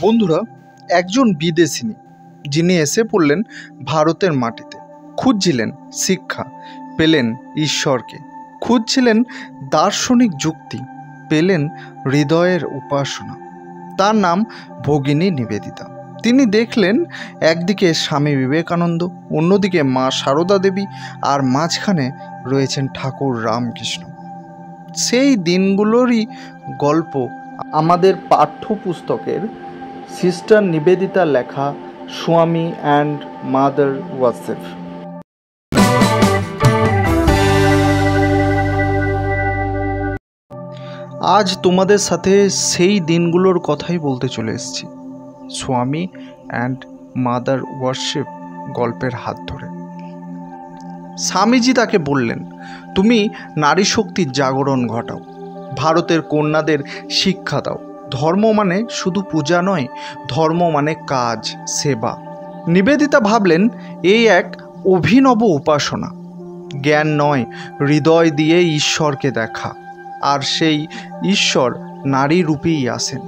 বন্ধুরা, একজন বিদেশিনী যিনি এসে পড়লেন ভারতের মাটিতে, খুঁজছিলেন শিক্ষা, পেলেন ঈশ্বরকে, খুঁজছিলেন দার্শনিক যুক্তি, পেলেন হৃদয়ের উপাসনা। তার নাম ভগিনী নিবেদিতা। তিনি দেখলেন একদিকে স্বামী বিবেকানন্দ, অন্যদিকে মা সারদা দেবী, আর মাঝখানে রয়েছেন ঠাকুর রামকৃষ্ণ। সেই দিনগুলোরই গল্প আমাদের পাঠ্যপুস্তকের সিস্টার নিবেদিতা লেখা স্বামী অ্যান্ড মাদার ওয়ার্শিপ। আজ তোমাদের সাথে সেই দিনগুলোর কথাই বলতে চলে এসেছি, স্বামী অ্যান্ড মাদার ওয়ার্শিপ গল্পের হাত ধরে। স্বামীজি তাকে বললেন, তুমি নারী শক্তির জাগরণ ঘটাও, ভারতের কন্যাদের শিক্ষা দাও। ধর্ম মানে শুধু পূজা নয়, ধর্ম মানে কাজ, সেবা। নিবেদিতা ভাবলেন এই এক অভিনব উপাসনা, জ্ঞান নয়, হৃদয় দিয়ে ঈশ্বরকে দেখা। আর সেই ঈশ্বর নারী রূপেই আসেন,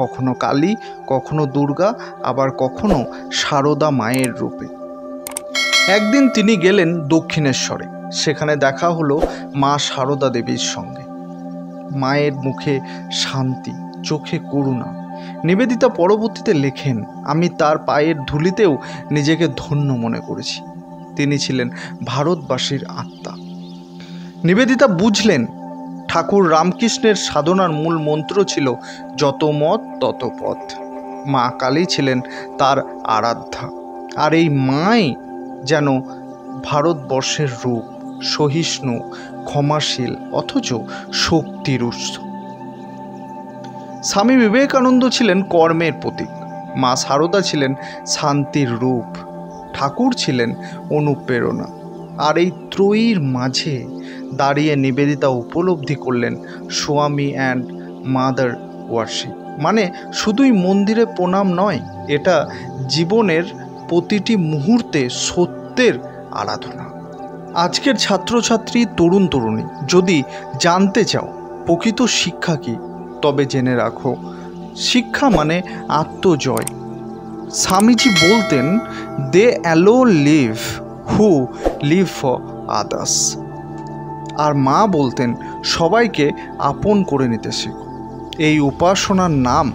কখনো কালী, কখনো দুর্গা, আবার কখনো সারদা মায়ের রূপে। একদিন তিনি গেলেন দক্ষিণেশ্বরে। সেখানে দেখা হলো মা সারদা দেবীর সঙ্গে। মায়ের মুখে শান্তি, চোখে করুণা। নিবেদিতা পরবর্তীতে লেখেন, আমি তার পায়ের ধুলিতেও নিজেকে ধন্য মনে করেছি। তিনি ছিলেন ভারতবাসীর আত্মা। নিবেদিতা বুঝলেন ঠাকুর রামকৃষ্ণের সাধনার মূল মন্ত্র ছিল যত মত তত পথ। মা কালী ছিলেন তার আরাধ্যা, আর এই মাই যেন ভারতবর্ষের রূপ, সহিষ্ণু, ক্ষমাশীল, অথচ শক্তির উৎস। স্বামী বিবেকানন্দ ছিলেন কর্মের প্রতীক, মা সারদা ছিলেন শান্তির রূপ, ঠাকুর ছিলেন অনুপ্রেরণা। আর এই ত্রয়ীর মাঝে দাঁড়িয়ে নিবেদিতা উপলব্ধি করলেন স্বামী অ্যান্ড মাদার ওয়ার্শিপ মানে শুধুই মন্দিরে প্রণাম নয়, এটা জীবনের প্রতিটি মুহূর্তে সত্যের আরাধনা। আজকের ছাত্রছাত্রী, তরুণ তরুণী, যদি জানতে চাও প্রকৃত শিক্ষা কী, তবে জেনে রাখো শিক্ষা মানে আত্মজয়। স্বামীজি বলতেন, they alone live who live for others. আর মা বলতেন, সবাইকে আপন করে নিতে শেখো। এই উপাসনার নাম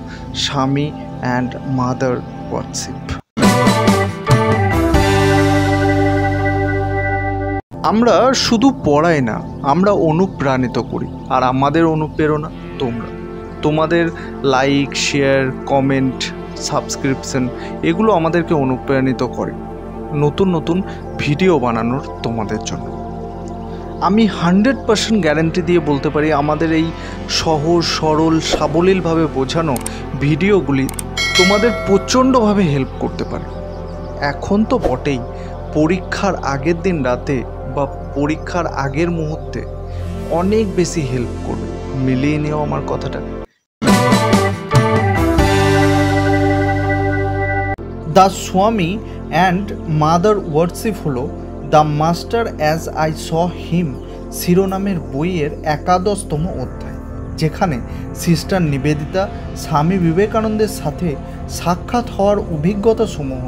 স্বামী অ্যান্ড মাদার ওয়ার্শিপ। আমরা শুধু পড়াই না, আমরা অনুপ্রাণিত করি। আর আমাদের অনুপ্রেরণা তোমরা, তোমাদের লাইক, শেয়ার, কমেন্ট, সাবস্ক্রিপশন, এগুলো আমাদেরকে অনুপ্রাণিত করে নতুন নতুন ভিডিও বানানোর তোমাদের জন্য। আমি 100% গ্যারান্টি দিয়ে বলতে পারি, আমাদের এই সহজ সরল সাবলীলভাবে বোঝানো ভিডিওগুলি তোমাদের প্রচণ্ডভাবে হেল্প করতে পারে। এখন তো বটেই, পরীক্ষার আগের দিন রাতে বা পরীক্ষার আগের মুহূর্তে অনেক বেশি হেল্প করবে। মিলিয়ে নিও আমার কথাটা। The Swami and mother worship হলো the master as I saw him শিরোনামের বইয়ের 11তম অধ্যায়, যেখানে সিস্টার নিবেদিতা স্বামী বিবেকানন্দের সাথে সাক্ষাৎ হওয়ার অভিজ্ঞতা সমূহ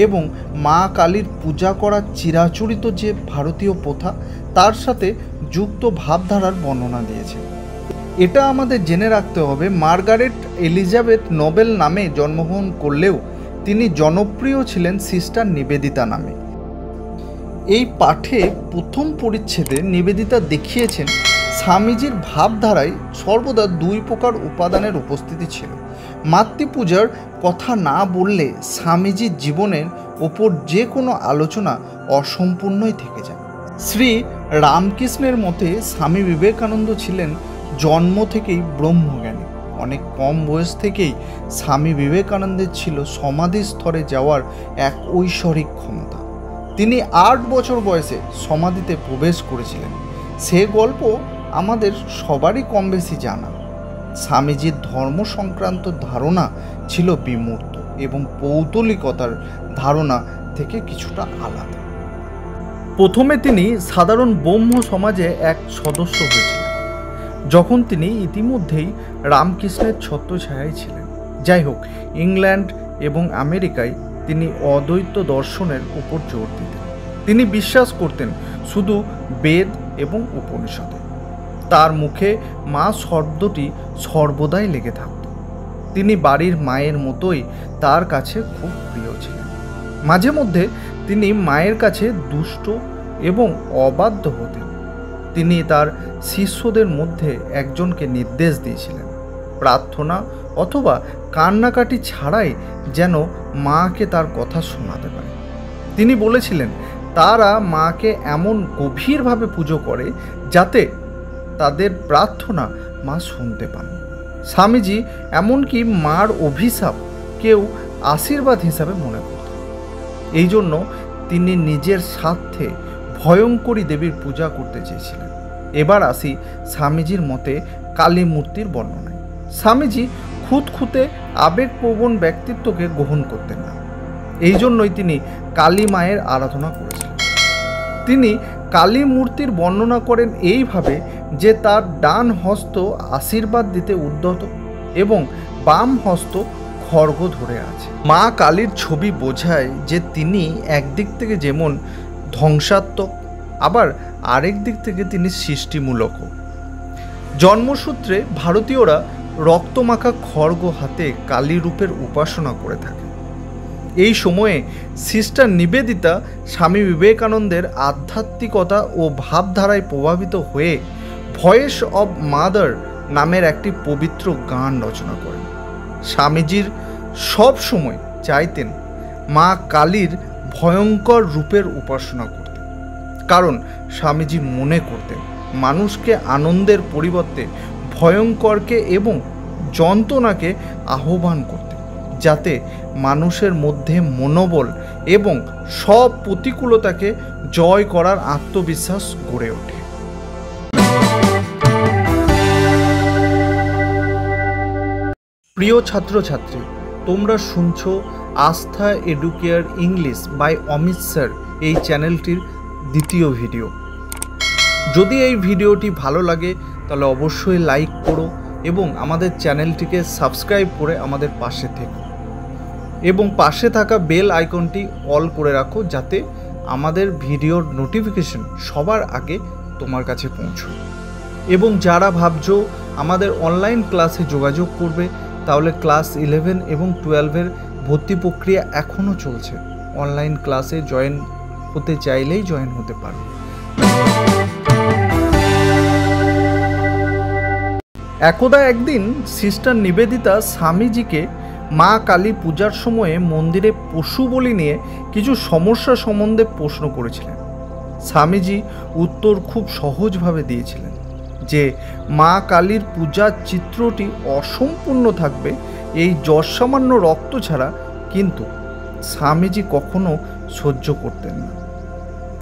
এবং মা কালীর পূজা করার চিরাচরিত যে ভারতীয় প্রথা, তার সাথে যুক্ত ভাবধারার বর্ণনা দিয়েছে। এটা আমাদের জেনে রাখতে হবে, মার্গারেট এলিজাবেথ নোবেল নামে জন্মগ্রহণ করলেও তিনি জনপ্রিয় ছিলেন সিস্টার নিবেদিতা নামে। এই পাঠে প্রথম পরিচ্ছেদে নিবেদিতা দেখিয়েছেন স্বামীজির ভাবধারায় সর্বদা দুই প্রকার উপাদানের উপস্থিতি ছিল। মাতৃপূজার কথা না বললে স্বামীজির জীবনের ওপর যে কোনো আলোচনা অসম্পূর্ণই থেকে যায়। শ্রী রামকৃষ্ণের মতে স্বামী বিবেকানন্দ ছিলেন জন্ম থেকেই ব্রহ্মজ্ঞানী। অনেক কম বয়স থেকেই স্বামী বিবেকানন্দের ছিল সমাধি স্তরে যাওয়ার এক ঐশ্বরিক ক্ষমতা। তিনি 8 বছর বয়সে সমাধিতে প্রবেশ করেছিলেন। সে গল্প আমাদের সবারই কম বেশি জানা। স্বামীজির ধর্ম সংক্রান্ত ধারণা ছিল বিমূর্ত এবং পৌত্তলিকতার ধারণা থেকে কিছুটা আলাদা। প্রথমে তিনি সাধারণ ব্রহ্ম সমাজে এক সদস্য হয়েছিলেন, যখন তিনি ইতিমধ্যেই রামকৃষ্ণের ছত্রছায়ায় ছিলেন। যাই হোক, ইংল্যান্ড এবং আমেরিকায় তিনি অদ্বৈত দর্শনের উপর জোর দিতেন। তিনি বিশ্বাস করতেন শুধু বেদ এবং উপনিষদে। তার মুখে মা শব্দটি সর্বদাই লেগে থাকত। তিনি বাড়ির মায়ের মতোই তার কাছে খুব প্রিয় ছিলেন। মাঝে মধ্যে তিনি মায়ের কাছে দুষ্ট এবং অবাধ্য হতেন। তিনি তার শিষ্যদের মধ্যে একজনকে নির্দেশ দিয়েছিলেন, প্রার্থনা অথবা কান্নাকাটি ছাড়াই যেন মাকে তার কথা শোনাতে পারে। তিনি বলেছিলেন তারা মাকে এমন গভীরভাবে পুজো করে যাতে তাদের প্রার্থনা মা শুনতে পান। স্বামীজি এমনকি মার অভিশাপ কেউ আশীর্বাদ হিসাবে মনে করতেন। এই জন্য তিনি নিজের স্বার্থে ভয়ঙ্করী দেবীর পূজা করতে চেয়েছিলেন। এবার আসি স্বামীজির মতে কালী মূর্তির বর্ণনায়। স্বামীজি খুঁতখুঁতে আবেগপ্রবণ ব্যক্তিত্বকে গ্রহণ করতেন না। এই জন্যই তিনি কালী মায়ের আরাধনা করেছিলেন। তিনি কালী মূর্তির বর্ণনা করেন এইভাবে যে তার ডান হস্ত আশীর্বাদ দিতে উদ্যত এবং বাম হস্ত খড়গ ধরে আছে। মা কালীর ছবি বোঝায় যে তিনি একদিক থেকে যেমন ধ্বংসাত্মক, আবার আরেক দিক থেকে তিনি সৃষ্টিমূলকও। জন্মসূত্রে ভারতীয়রা রক্তমাখা খড়গ হাতে কালী রূপের উপাসনা করে থাকে। এই সময়ে সিস্টার নিবেদিতা স্বামী বিবেকানন্দের আধ্যাত্মিকতা ও ভাবধারায় প্রভাবিত হয়ে ভয়েস অব মাদার নামের একটি পবিত্র গান রচনা করেন। স্বামীজির সব সময় চাইতেন মা কালীর ভয়ঙ্কর রূপের উপাসনা করতে, কারণ স্বামীজি মনে করতেন মানুষকে আনন্দের পরিবর্তে ভয়ঙ্করকে এবং যন্ত্রণাকে আহ্বান করতে, যাতে মানুষের মধ্যে মনোবল এবং সব প্রতিকূলতাকে জয় করার আত্মবিশ্বাস গড়ে ওঠে। প্রিয় ছাত্রছাত্রী, তোমরা শুনছো Aastha Educare English by Amit sir এই চ্যানেলটির দ্বিতীয় ভিডিও। যদি এই ভিডিওটি ভালো লাগে তাহলে অবশ্যই লাইক করো এবং আমাদের চ্যানেলটিকে সাবস্ক্রাইব করে আমাদের পাশে থেকো এবং পাশে থাকা বেল আইকনটি অল করে রাখো, যাতে আমাদের ভিডিওর নোটিফিকেশন সবার আগে তোমার কাছে পৌঁছয়। এবং যারা ভাবছো আমাদের অনলাইন ক্লাসে যোগাযোগ করবে, তাহলে ক্লাস 11 এবং 12-এর ভর্তি প্রক্রিয়া এখনও চলছে। অনলাইন ক্লাসে জয়েন হতে চাইলেই জয়েন হতে পারো। একদা একদিন সিস্টার নিবেদিতা স্বামীজিকে মা কালী পূজার সময়ে মন্দিরে পশু বলি নিয়ে কিছু সমস্যা সম্বন্ধে প্রশ্ন করেছিলেন। স্বামীজি উত্তর খুব সহজভাবে দিয়েছিলেন যে মা কালীর পূজার চিত্রটি অসম্পূর্ণ থাকবে এই যৎসামান্য রক্ত ছাড়া, কিন্তু স্বামীজি কখনো সহ্য করতেন না।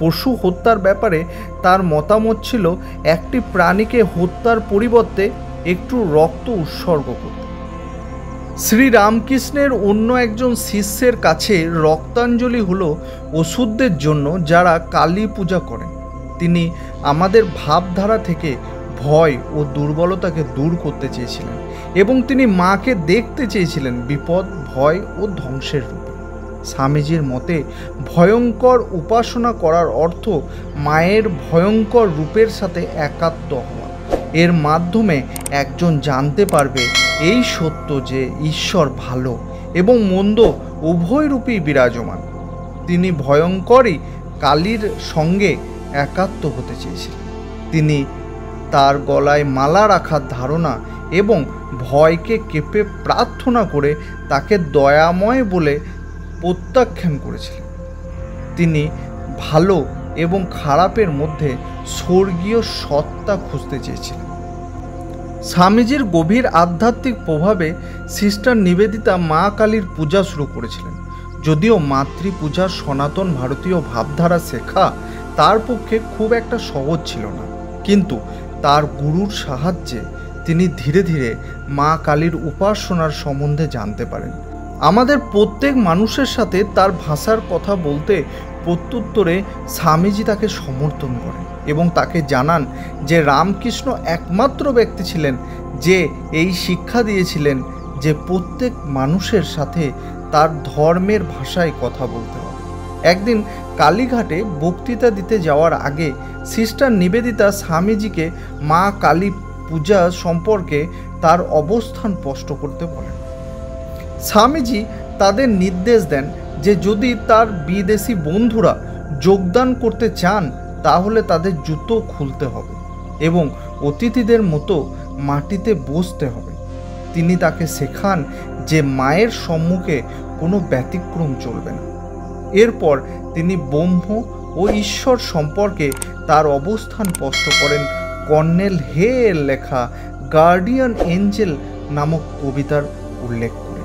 পশু হত্যার ব্যাপারে তার মতামত ছিল একটি প্রাণীকে হত্যার পরিবর্তে একটু রক্ত উৎসর্গ করতে। শ্রীরামকৃষ্ণের অন্য একজন শিষ্যের কাছে রক্তাঞ্জলি হলো ওষুধদের জন্য যারা কালী পূজা করেন। তিনি আমাদের ভাবধারা থেকে ভয় ও দুর্বলতাকে দূর করতে চেয়েছিলেন এবং তিনি মাকে দেখতে চেয়েছিলেন বিপদ, ভয় ও ধ্বংসের রূপে। স্বামীজির মতে ভয়ঙ্কর উপাসনা করার অর্থ মায়ের ভয়ঙ্কর রূপের সাথে একাত্ম হওয়া। এর মাধ্যমে একজন জানতে পারবে এই সত্য যে ঈশ্বর ভালো এবং মন্দ উভয় রূপেই বিরাজমান। তিনি ভয়ঙ্করই কালীর সঙ্গে একাত্ম হতে চেয়েছিলেন। তিনি তার গলায় মালা রাখার ধারণা এবং ভয়কে কেঁপে প্রার্থনা করে তাকে দয়াময় বলে প্রত্যাখ্যান করেছিলেন। তিনি ভালো এবং খারাপের মধ্যে স্বর্গীয় সত্তা খুঁজতে চেয়েছিলেন। স্বামীজির গভীর আধ্যাত্মিক প্রভাবে সিস্টার নিবেদিতা মা কালীর পূজা শুরু করেছিলেন। যদিও মাতৃপূজার সনাতন ভারতীয় ভাবধারা শেখা তার পক্ষে খুব একটা সহজ ছিল না, কিন্তু তার গুরুর সাহায্যে তিনি ধীরে ধীরে মা কালীর উপাসনার সম্বন্ধে জানতে পারেন। আমাদের প্রত্যেক মানুষের সাথে তার ভাষার কথা বলতে প্রত্যুত্তরে স্বামীজি তাকে সমর্থন করেন এবং তাকে জানান যে রামকৃষ্ণ একমাত্র ব্যক্তি ছিলেন যে এই শিক্ষা দিয়েছিলেন যে প্রত্যেক মানুষের সাথে তার ধর্মের ভাষায় কথা বলতে হবে। একদিন কালীঘাটে বক্তৃতা দিতে যাওয়ার আগে সিস্টার নিবেদিতা স্বামীজিকে মা কালী পূজা সম্পর্কে তার অবস্থান স্পষ্ট করতে বলেন। স্বামীজি তাদের নির্দেশ দেন যে যদি তার বিদেশি বন্ধুরা যোগদান করতে চান তাহলে তাদের জুতো খুলতে হবে এবং অতিথিদের মতো মাটিতে বসতে হবে। তিনি তাকে শেখান যে মায়ের সম্মুখে কোনো ব্যতিক্রম চলবে না। এরপর তিনি ব্রহ্ম ও ঈশ্বর সম্পর্কে তার অবস্থান স্পষ্ট করেন কর্নেল হের লেখা গার্ডিয়ান এঞ্জেল নামক কবিতার উল্লেখ করে।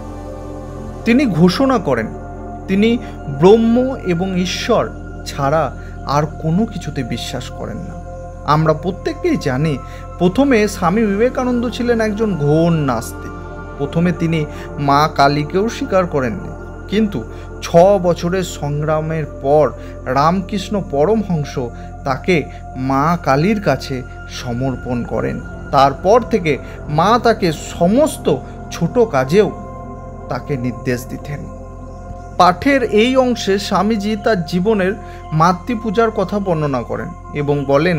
তিনি ঘোষণা করেন তিনি ব্রহ্ম এবং ঈশ্বর ছাড়া আর কোনো কিছুতে বিশ্বাস করেন না। আমরা প্রত্যেকেই জানি প্রথমে স্বামী বিবেকানন্দ ছিলেন একজন ঘোর নাস্তিক। প্রথমে তিনি মা কালীকেও স্বীকার করেননি, কিন্তু 6 বছরের সংগ্রামের পর রামকৃষ্ণ পরমহংস তাকে মা কালীর কাছে সমর্পণ করেন। তারপর থেকে মা তাকে সমস্ত ছোট কাজেও তাকে নির্দেশ দিতেন। পাঠের এই অংশে স্বামীজি তার জীবনের মাতৃপূজার কথা বর্ণনা করেন এবং বলেন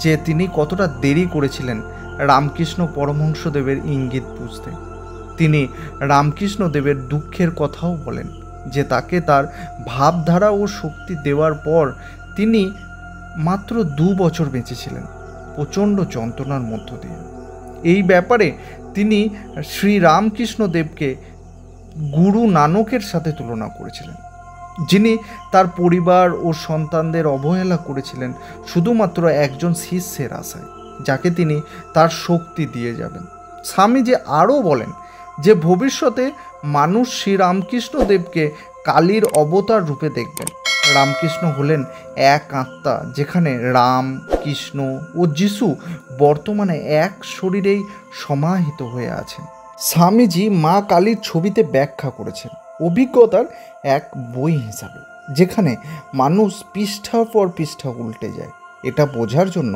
যে তিনি কতটা দেরি করেছিলেন রামকৃষ্ণ পরমহংসদেবের ইঙ্গিত বুঝতে। তিনি রামকৃষ্ণদেবের দুঃখের কথাও বলেন যে তাকে তার ভাবধারা ও শক্তি দেওয়ার পর তিনি মাত্র 2 বছর বেঁচেছিলেন প্রচণ্ড যন্ত্রণার মধ্য দিয়ে। এই ব্যাপারে তিনি শ্রী রামকৃষ্ণদেবকে গুরু নানকের সাথে তুলনা করেছিলেন, যিনি তার পরিবার ও সন্তানদের অবহেলা করেছিলেন শুধুমাত্র একজন শিষ্যের আশায়, যাকে তিনি তার শক্তি দিয়ে যাবেন। স্বামীজি আরও বলেন যে ভবিষ্যতে মানুষ শ্রী রামকৃষ্ণদেবকে কালীর অবতার রূপে দেখবেন। রামকৃষ্ণ হলেন এক আত্মা, যেখানে রাম, কৃষ্ণ ও যিশু বর্তমানে এক শরীরেই সমাহিত হয়ে আছেন। স্বামীজি মা কালীর ছবিতে ব্যাখ্যা করেছেন অভিজ্ঞতার এক বই হিসাবে, যেখানে মানুষ পৃষ্ঠার পর পৃষ্ঠা উল্টে যায় এটা বোঝার জন্য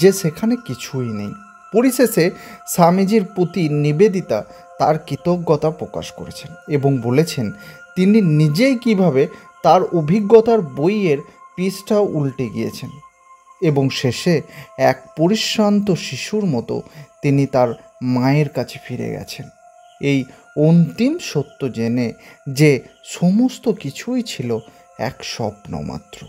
যে সেখানে কিছুই নেই। পরিশেষে স্বামীজির প্রতি নিবেদিতা তার কৃতজ্ঞতা প্রকাশ করেছেন এবং বলেছেন তিনি নিজেই কিভাবে তার অভিজ্ঞতার বইয়ের পৃষ্ঠা উল্টে গিয়েছেন এবং শেষে এক পরিশ্রান্ত শিশুর মতো তিনি তার মায়ের কাছে ফিরে গেছেন, এই অন্তিম সত্য জেনে যে সমস্ত কিছুই ছিল এক স্বপ্ন মাত্র।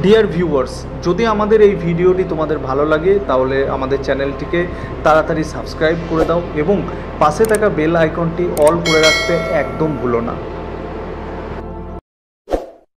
ডিয়ার ভিউয়ার্স, যদি আমাদের এই ভিডিওটি তোমাদের ভালো লাগে তাহলে আমাদের চ্যানেলটিকে তাড়াতাড়ি সাবস্ক্রাইব করে দাও এবং পাশে থাকা বেল আইকনটি অল করে রাখতে একদম ভুলো না।